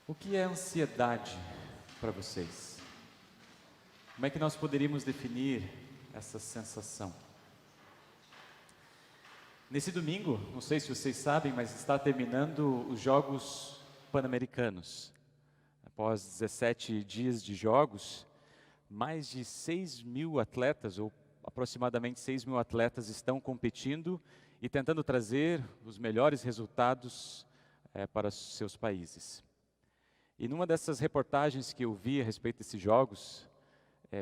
O que é ansiedade para vocês? Como é que nós poderíamos definir essa sensação? Nesse domingo, não sei se vocês sabem, mas está terminando os Jogos Pan-Americanos. Após 17 dias de jogos, mais de 6.000 atletas, ou aproximadamente 6.000 atletas, estão competindo e tentando trazer os melhores resultados para os seus países. E numa dessas reportagens que eu vi a respeito desses jogos,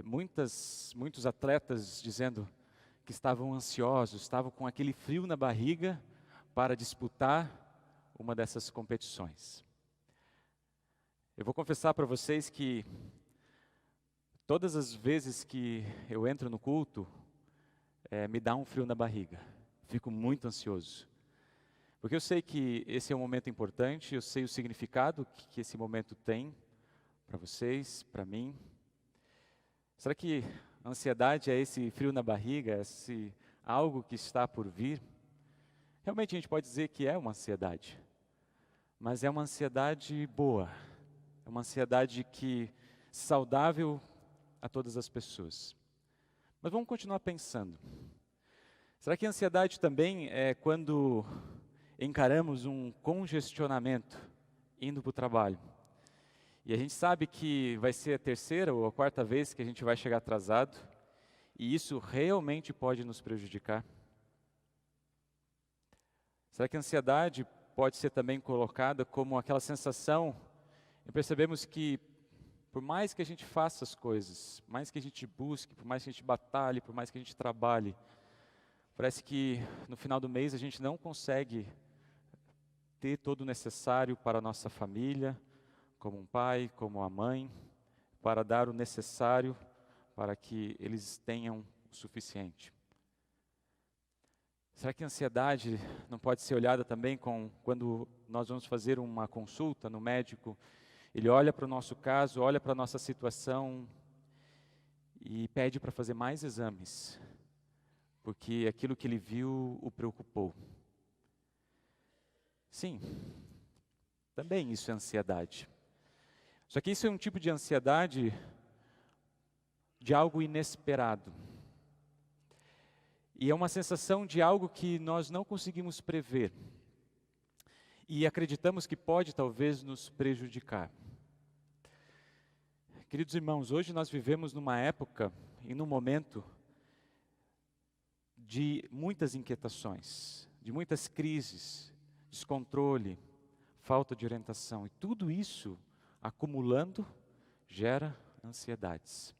muitos atletas dizendo que estavam ansiosos, estavam com aquele frio na barriga para disputar uma dessas competições. Eu vou confessar para vocês que todas as vezes que eu entro no culto, me dá um frio na barriga, fico muito ansioso. Porque eu sei que esse é um momento importante, eu sei o significado que esse momento tem para vocês, para mim. Será que a ansiedade é esse frio na barriga, esse algo que está por vir? Realmente a gente pode dizer que é uma ansiedade, mas é uma ansiedade boa, é uma ansiedade saudável a todas as pessoas. Mas vamos continuar pensando. Será que a ansiedade também é quando encaramos um congestionamento indo para o trabalho? E a gente sabe que vai ser a terceira ou a quarta vez que a gente vai chegar atrasado, e isso realmente pode nos prejudicar. Será que a ansiedade pode ser também colocada como aquela sensação, e percebemos que por mais que a gente faça as coisas, por mais que a gente busque, por mais que a gente batalhe, por mais que a gente trabalhe, parece que no final do mês a gente não consegue ter todo o necessário para a nossa família, como um pai, como uma mãe, para dar o necessário para que eles tenham o suficiente. Será que a ansiedade não pode ser olhada também quando nós vamos fazer uma consulta no médico? Ele olha para o nosso caso, olha para a nossa situação e pede para fazer mais exames, porque aquilo que ele viu o preocupou. Sim, também isso é ansiedade. Só que isso é um tipo de ansiedade de algo inesperado. E é uma sensação de algo que nós não conseguimos prever. E acreditamos que pode talvez nos prejudicar. Queridos irmãos, hoje nós vivemos numa época e num momento de muitas inquietações, de muitas crises, descontrole, falta de orientação. E tudo isso acumulando gera ansiedades.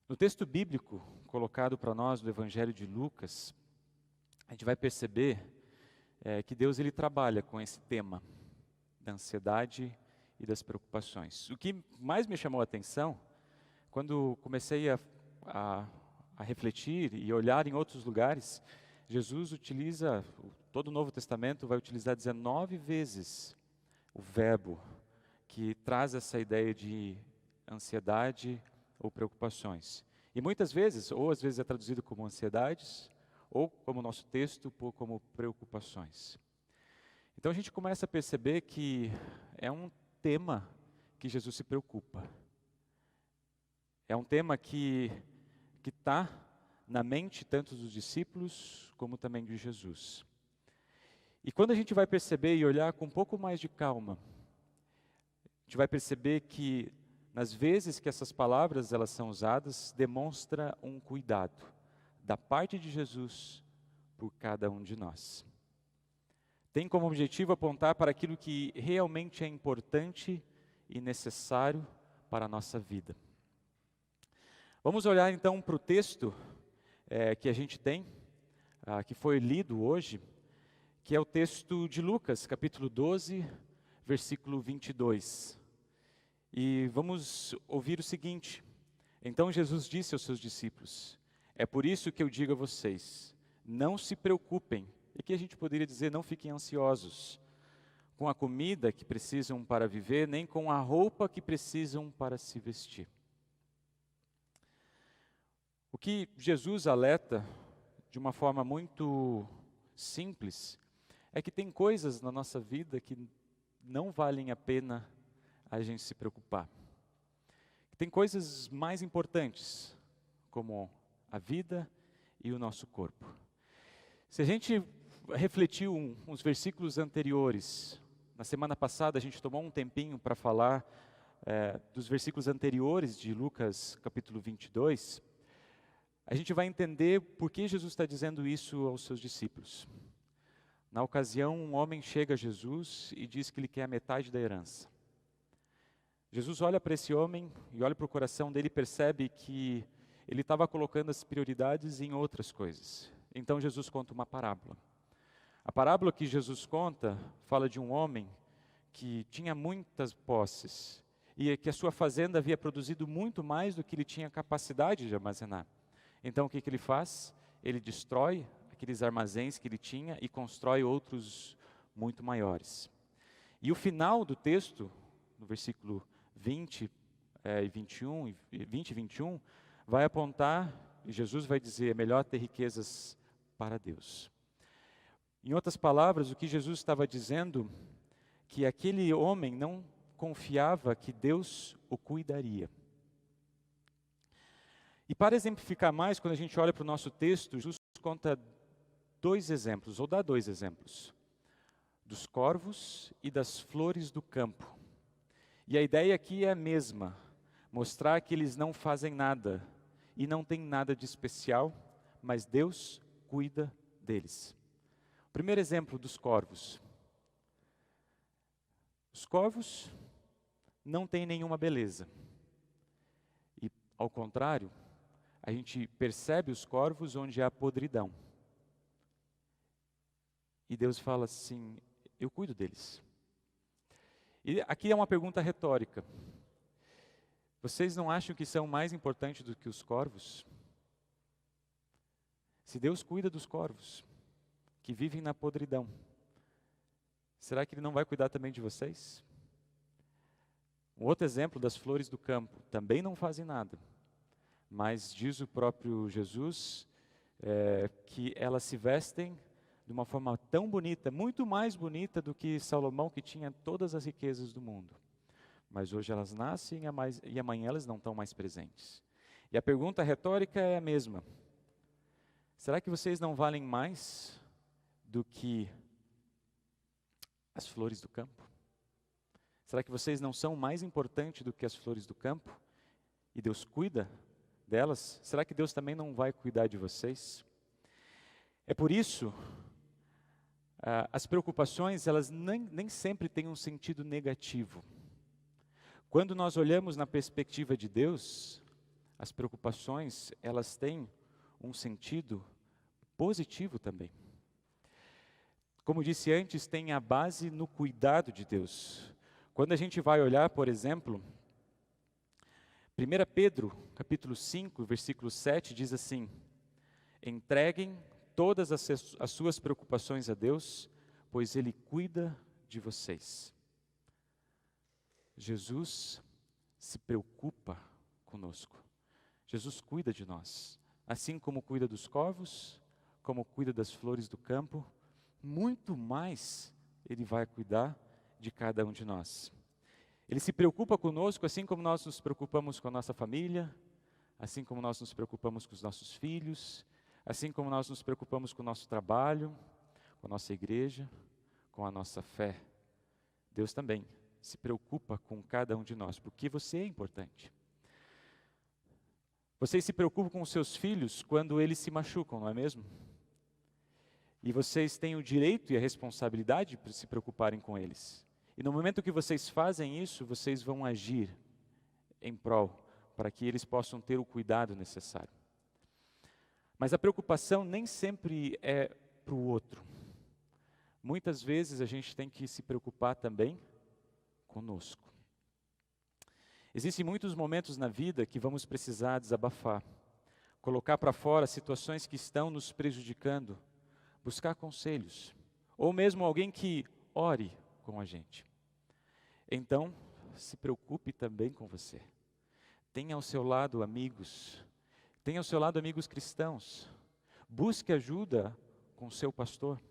No texto bíblico colocado para nós do Evangelho de Lucas, a gente vai perceber que Deus ele trabalha com esse tema da ansiedade e das preocupações. O que mais me chamou a atenção, quando comecei a refletir e olhar em outros lugares, Jesus utiliza, todo o Novo Testamento vai utilizar 19 vezes o verbo que traz essa ideia de ansiedade ou preocupações. E muitas vezes, ou às vezes é traduzido como ansiedades, ou como nosso texto, como preocupações. Então a gente começa a perceber que é um tema que Jesus se preocupa. É um tema que está na mente tanto dos discípulos como também de Jesus. E quando a gente vai perceber e olhar com um pouco mais de calma, a gente vai perceber que nas vezes que essas palavras elas são usadas, demonstra um cuidado da parte de Jesus por cada um de nós. Tem como objetivo apontar para aquilo que realmente é importante e necessário para a nossa vida. Vamos olhar então para o texto que a gente tem, que foi lido hoje, que é o texto de Lucas, capítulo 12, versículo 22. E vamos ouvir o seguinte: então Jesus disse aos seus discípulos, é por isso que eu digo a vocês, não se preocupem, e aqui a gente poderia dizer, não fiquem ansiosos, com a comida que precisam para viver, nem com a roupa que precisam para se vestir. O que Jesus alerta, de uma forma muito simples, é que tem coisas na nossa vida que não valem a pena a gente se preocupar. Tem coisas mais importantes, como a vida e o nosso corpo. Se a gente refletiu uns versículos anteriores, na semana passada a gente tomou um tempinho para falar dos versículos anteriores de Lucas capítulo 22, a gente vai entender por que Jesus está dizendo isso aos seus discípulos. Na ocasião, um homem chega a Jesus e diz que ele quer a metade da herança. Jesus olha para esse homem e olha para o coração dele e percebe que ele estava colocando as prioridades em outras coisas. Então Jesus conta uma parábola. A parábola que Jesus conta fala de um homem que tinha muitas posses e que a sua fazenda havia produzido muito mais do que ele tinha capacidade de armazenar. Então o que ele faz? Ele destrói aqueles armazéns que ele tinha e constrói outros muito maiores. E o final do texto, no versículo 20 e 21, vai apontar, e Jesus vai dizer, é melhor ter riquezas para Deus. Em outras palavras, o que Jesus estava dizendo, que aquele homem não confiava que Deus o cuidaria. E para exemplificar mais, quando a gente olha para o nosso texto, Jesus conta dois exemplos, ou dá dois exemplos, dos corvos e das flores do campo. E a ideia aqui é a mesma, mostrar que eles não fazem nada, e não tem nada de especial, mas Deus cuida deles. O primeiro exemplo dos corvos. Os corvos não têm nenhuma beleza. E, ao contrário, a gente percebe os corvos onde há podridão. E Deus fala assim, eu cuido deles. E aqui é uma pergunta retórica. Vocês não acham que são mais importantes do que os corvos? Se Deus cuida dos corvos, que vivem na podridão, será que Ele não vai cuidar também de vocês? Um outro exemplo das flores do campo, também não fazem nada, mas diz o próprio Jesus que elas se vestem de uma forma tão bonita, muito mais bonita do que Salomão, que tinha todas as riquezas do mundo. Mas hoje elas nascem e amanhã elas não estão mais presentes. E a pergunta retórica é a mesma. Será que vocês não valem mais do que as flores do campo? Será que vocês não são mais importantes do que as flores do campo? E Deus cuida delas? Será que Deus também não vai cuidar de vocês? É por isso, as preocupações, elas nem sempre têm um sentido negativo. Quando nós olhamos na perspectiva de Deus, as preocupações, elas têm um sentido positivo também. Como disse antes, tem a base no cuidado de Deus. Quando a gente vai olhar, por exemplo, 1 Pedro, capítulo 5, versículo 7, diz assim, entreguem todas as suas preocupações a Deus, pois Ele cuida de vocês. Jesus se preocupa conosco. Jesus cuida de nós. Assim como cuida dos corvos, como cuida das flores do campo, muito mais Ele vai cuidar de cada um de nós. Ele se preocupa conosco, assim como nós nos preocupamos com a nossa família, assim como nós nos preocupamos com os nossos filhos, assim como nós nos preocupamos com o nosso trabalho, com a nossa igreja, com a nossa fé. Deus também se preocupa com cada um de nós, porque você é importante. Vocês se preocupam com os seus filhos quando eles se machucam, não é mesmo? E vocês têm o direito e a responsabilidade de se preocuparem com eles. E no momento que vocês fazem isso, vocês vão agir em prol, para que eles possam ter o cuidado necessário. Mas a preocupação nem sempre é para o outro. Muitas vezes a gente tem que se preocupar também conosco. Existem muitos momentos na vida que vamos precisar desabafar, colocar para fora situações que estão nos prejudicando, buscar conselhos, ou mesmo alguém que ore com a gente. Então, se preocupe também com você. Tenha ao seu lado amigos, tenha ao seu lado amigos cristãos. Busque ajuda com seu pastor.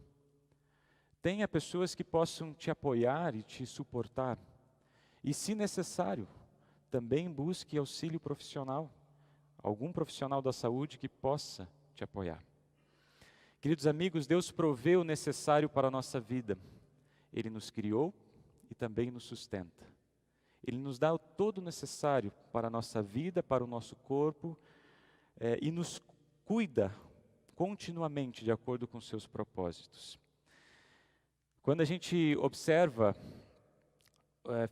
Tenha pessoas que possam te apoiar e te suportar. E, se necessário, também busque auxílio profissional. Algum profissional da saúde que possa te apoiar. Queridos amigos, Deus provê o necessário para a nossa vida. Ele nos criou e também nos sustenta. Ele nos dá todo o necessário para a nossa vida, para o nosso corpo, e nos cuida continuamente de acordo com seus propósitos. Quando a gente observa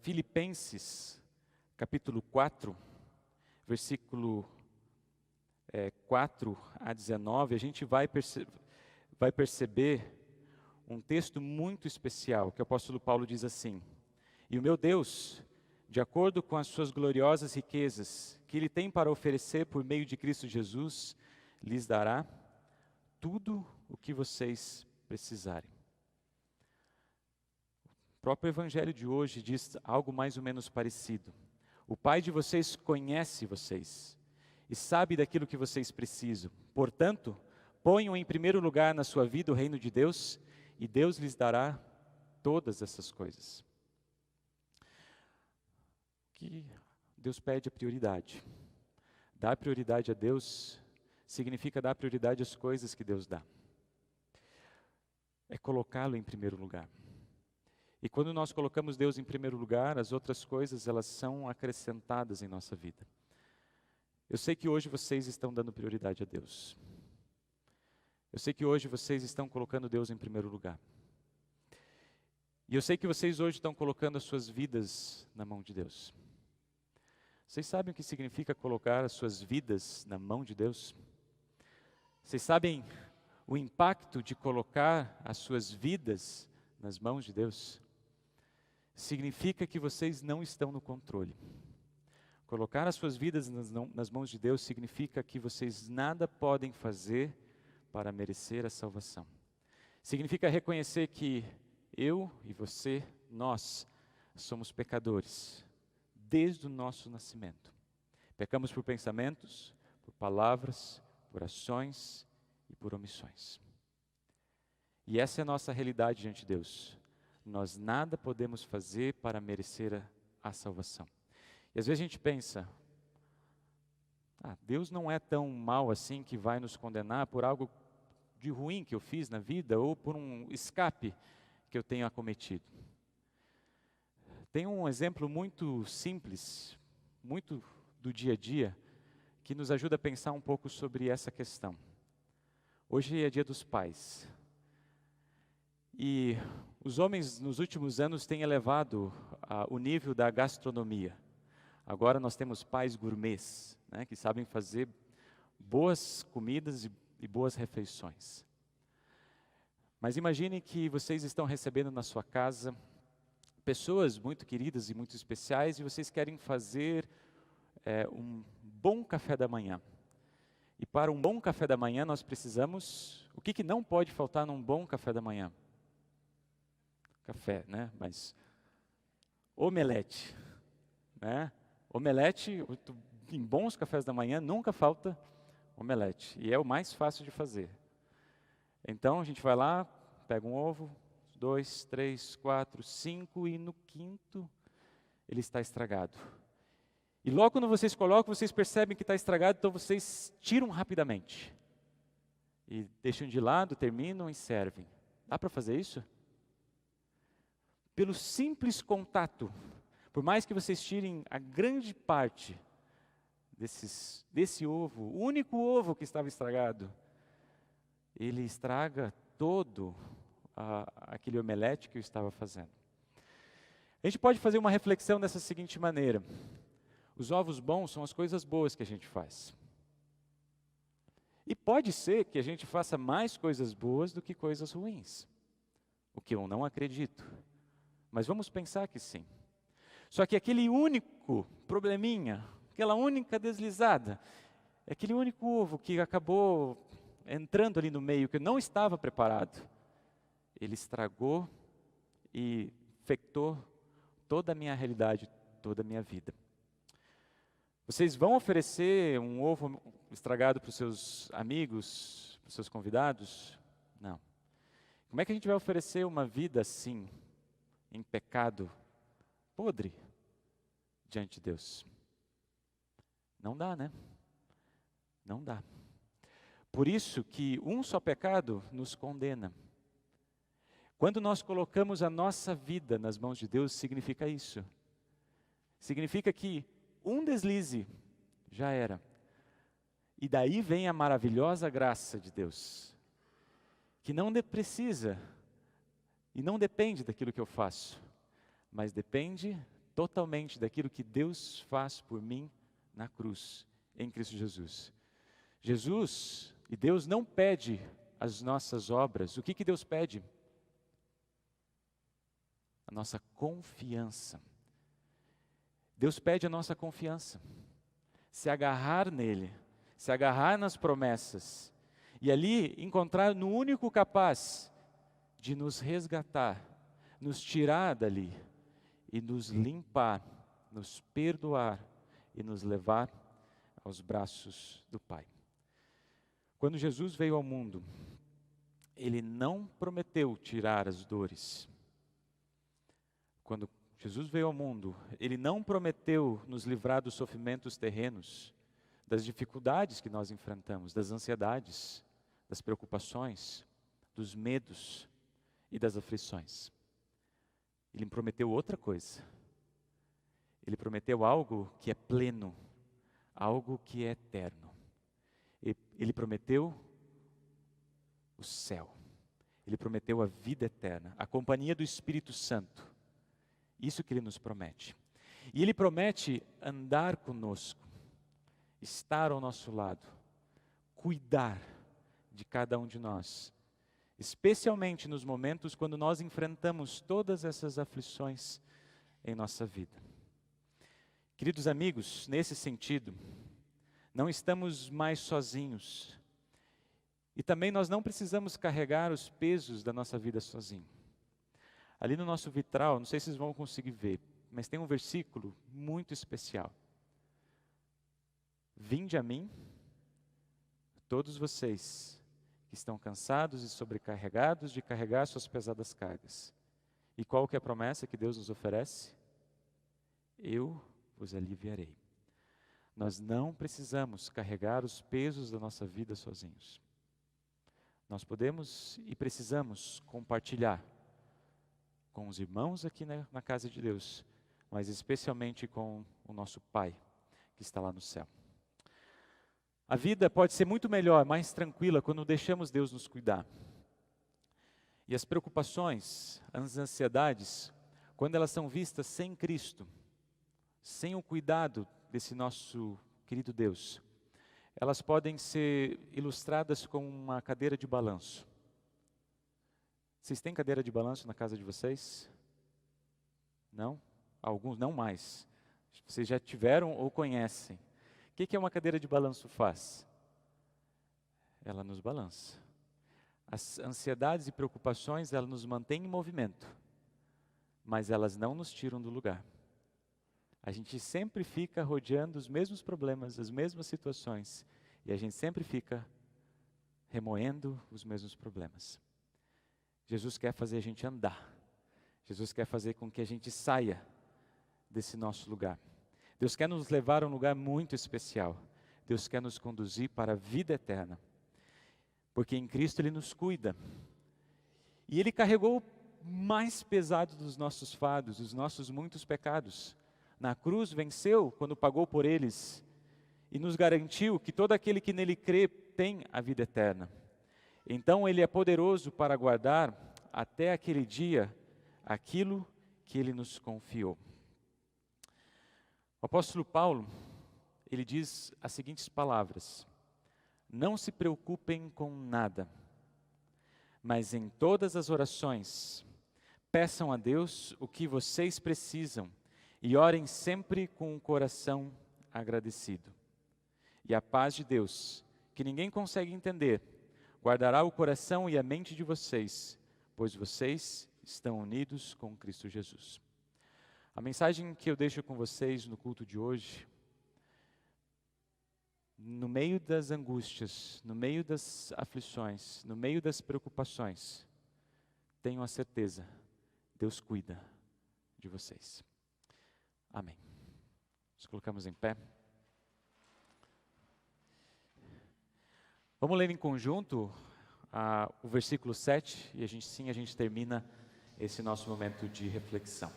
Filipenses, capítulo 4, versículo 4 a 19, a gente vai perceber um texto muito especial, que o apóstolo Paulo diz assim: "E o meu Deus, de acordo com as suas gloriosas riquezas, que Ele tem para oferecer por meio de Cristo Jesus, lhes dará tudo o que vocês precisarem." O próprio evangelho de hoje diz algo mais ou menos parecido. O Pai de vocês conhece vocês e sabe daquilo que vocês precisam. Portanto, ponham em primeiro lugar na sua vida o reino de Deus e Deus lhes dará todas essas coisas. Que Deus pede a prioridade. Dar prioridade a Deus significa dar prioridade às coisas que Deus dá. É colocá-lo em primeiro lugar. E quando nós colocamos Deus em primeiro lugar, as outras coisas, elas são acrescentadas em nossa vida. Eu sei que hoje vocês estão dando prioridade a Deus. Eu sei que hoje vocês estão colocando Deus em primeiro lugar. E eu sei que vocês hoje estão colocando as suas vidas na mão de Deus. Vocês sabem o que significa colocar as suas vidas na mão de Deus? Vocês sabem o impacto de colocar as suas vidas nas mãos de Deus? Significa que vocês não estão no controle. Colocar as suas vidas nas mãos de Deus significa que vocês nada podem fazer para merecer a salvação. Significa reconhecer que eu e você, nós, somos pecadores, desde o nosso nascimento. Pecamos por pensamentos, por palavras, por ações e por omissões. E essa é a nossa realidade diante de Deus. Nós nada podemos fazer para merecer a salvação. E às vezes a gente pensa, Deus não é tão mau assim que vai nos condenar por algo de ruim que eu fiz na vida ou por um escape que eu tenho acometido. Tem um exemplo muito simples, muito do dia a dia, que nos ajuda a pensar um pouco sobre essa questão. Hoje é Dia dos Pais. E os homens nos últimos anos têm elevado o nível da gastronomia. Agora nós temos pais gourmets, né, que sabem fazer boas comidas e boas refeições. Mas imagine que vocês estão recebendo na sua casa pessoas muito queridas e muito especiais e vocês querem fazer um bom café da manhã. E para um bom café da manhã nós precisamos... O que não pode faltar num bom café da manhã? Café, né? Mas omelete, né? Omelete, em bons cafés da manhã nunca falta omelete. E é o mais fácil de fazer. Então a gente vai lá, pega um ovo, 2, 3, 4, 5 e no quinto ele está estragado. E logo quando vocês colocam, vocês percebem que está estragado, então vocês tiram rapidamente. E deixam de lado, terminam e servem. Dá para fazer isso? Pelo simples contato, por mais que vocês tirem a grande parte desse ovo, o único ovo que estava estragado, ele estraga todo aquele omelete que eu estava fazendo. A gente pode fazer uma reflexão dessa seguinte maneira: os ovos bons são as coisas boas que a gente faz. E pode ser que a gente faça mais coisas boas do que coisas ruins, o que eu não acredito. Mas vamos pensar que sim. Só que aquele único probleminha, aquela única deslizada, aquele único ovo que acabou entrando ali no meio, que eu não estava preparado, ele estragou e infectou toda a minha realidade, toda a minha vida. Vocês vão oferecer um ovo estragado para os seus amigos, para os seus convidados? Não. Como é que a gente vai oferecer uma vida assim, em pecado, podre, diante de Deus? Não dá, né? Não dá. Por isso que um só pecado nos condena. Quando nós colocamos a nossa vida nas mãos de Deus, significa isso. Significa que um deslize já era. E daí vem a maravilhosa graça de Deus, que não precisa e não depende daquilo que eu faço, mas depende totalmente daquilo que Deus faz por mim na cruz, em Cristo Jesus. Jesus e Deus não pede as nossas obras. O que Deus pede? A nossa confiança. Deus pede a nossa confiança. Se agarrar nele, se agarrar nas promessas, e ali encontrar no único capaz de nos resgatar, nos tirar dali, e nos limpar, nos perdoar, e nos levar aos braços do Pai. Quando Jesus veio ao mundo, Ele não prometeu tirar as dores. Quando Jesus veio ao mundo, Ele não prometeu nos livrar dos sofrimentos terrenos, das dificuldades que nós enfrentamos, das ansiedades, das preocupações, dos medos e das aflições. Ele prometeu outra coisa. Ele prometeu algo que é pleno, algo que é eterno. Ele prometeu o céu. Ele prometeu a vida eterna, a companhia do Espírito Santo. Isso que Ele nos promete. E Ele promete andar conosco, estar ao nosso lado, cuidar de cada um de nós, especialmente nos momentos quando nós enfrentamos todas essas aflições em nossa vida. Queridos amigos, nesse sentido, não estamos mais sozinhos. E também nós não precisamos carregar os pesos da nossa vida sozinho. Ali no nosso vitral, não sei se vocês vão conseguir ver, mas tem um versículo muito especial. Vinde a mim, todos vocês que estão cansados e sobrecarregados de carregar suas pesadas cargas. E qual que é a promessa que Deus nos oferece? Eu vos aliviarei. Nós não precisamos carregar os pesos da nossa vida sozinhos. Nós podemos e precisamos compartilhar com os irmãos aqui na casa de Deus, mas especialmente com o nosso Pai, que está lá no céu. A vida pode ser muito melhor, mais tranquila, quando deixamos Deus nos cuidar. E as preocupações, as ansiedades, quando elas são vistas sem Cristo, sem o cuidado desse nosso querido Deus, elas podem ser ilustradas com uma cadeira de balanço. Vocês têm cadeira de balanço na casa de vocês? Não? Alguns não mais. Vocês já tiveram ou conhecem. O que uma cadeira de balanço faz? Ela nos balança. As ansiedades e preocupações, elas nos mantêm em movimento, mas elas não nos tiram do lugar. A gente sempre fica rodeando os mesmos problemas, as mesmas situações, e a gente sempre fica remoendo os mesmos problemas. Jesus quer fazer a gente andar. Jesus quer fazer com que a gente saia desse nosso lugar. Deus quer nos levar a um lugar muito especial. Deus quer nos conduzir para a vida eterna. Porque em Cristo Ele nos cuida. E Ele carregou o mais pesado dos nossos fardos, os nossos muitos pecados. Na cruz venceu quando pagou por eles. E nos garantiu que todo aquele que nele crê tem a vida eterna. Então Ele é poderoso para guardar até aquele dia aquilo que Ele nos confiou. O apóstolo Paulo, ele diz as seguintes palavras: não se preocupem com nada, mas em todas as orações, peçam a Deus o que vocês precisam e orem sempre com o coração agradecido. E a paz de Deus, que ninguém consegue entender, guardará o coração e a mente de vocês, pois vocês estão unidos com Cristo Jesus. A mensagem que eu deixo com vocês no culto de hoje, no meio das angústias, no meio das aflições, no meio das preocupações, tenham a certeza, Deus cuida de vocês. Amém. Nos colocamos em pé. Vamos ler em conjunto o versículo 7 e a gente termina esse nosso momento de reflexão.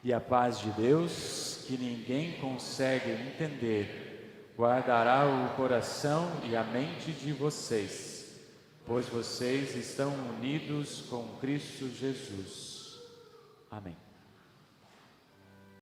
E a paz de Deus, que ninguém consegue entender, guardará o coração e a mente de vocês, pois vocês estão unidos com Cristo Jesus. Amém.